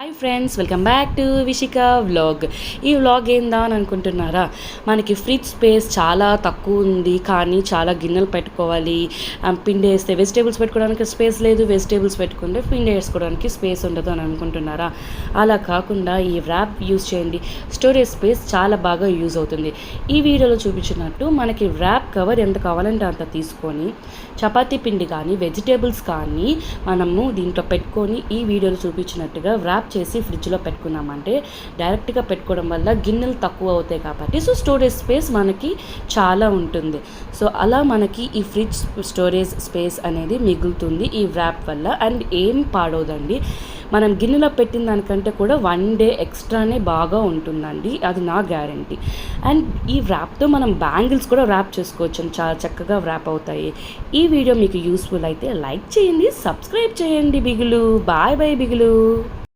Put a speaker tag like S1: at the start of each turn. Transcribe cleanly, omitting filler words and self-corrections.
S1: Hi friends, welcome back to Vishika vlog. ఈ vlog ఏందా అని అనుకుంటున్నారా? మనకి ఫ్రిడ్జ్ స్పేస్ చాలా తక్కువ ఉంది, కానీ చాలా గిన్నెలు పెట్టుకోవాలి. పిండి వేస్తే వెజిటేబుల్స్ పెట్టుకోవడానికి స్పేస్ లేదు, వెజిటేబుల్స్ పెట్టుకుంటే పిండి వేసుకోవడానికి స్పేస్ ఉండదు అని అనుకుంటున్నారా? అలా కాకుండా ఈ ర్యాప్ యూజ్ చేయండి, స్టోరేజ్ స్పేస్ చాలా బాగా యూజ్ అవుతుంది. ఈ వీడియోలో చూపించినట్టు మనకి ర్యాప్ కవర్ ఎంత కావాలంటే అంత తీసుకొని చపాతీ పిండి కానీ వెజిటేబుల్స్ కానీ మనము దీంట్లో పెట్టుకొని ఈ వీడియోలో చూపించినట్టుగా ర్యాప్ చేసి ఫ్రిడ్జ్లో పెట్టుకున్నామంటే డైరెక్ట్గా పెట్టుకోవడం వల్ల గిన్నెలు తక్కువ అవుతాయి కాబట్టి స్టోరేజ్ స్పేస్ మనకి చాలా ఉంటుంది. సో అలా మనకి ఈ ఫ్రిడ్జ్ స్టోరేజ్ స్పేస్ అనేది మిగులుతుంది ఈ ర్యాప్ వల్ల. అండ్ ఏం పాడవదండి, మనం గిన్నెలో పెట్టిన దానికంటే కూడా 1 డే ఎక్స్ట్రానే బాగా ఉంటుందండి, అది నా గ్యారంటీ. అండ్ ఈ ర్యాప్తో మనం బ్యాంగిల్స్ కూడా ర్యాప్ చేసుకోవచ్చు, చాలా చక్కగా ర్యాప్ అవుతాయి. ఈ వీడియో మీకు యూస్ఫుల్ అయితే లైక్ చేయండి, సబ్స్క్రైబ్ చేయండి బిగులు. Bye bye బిగులు.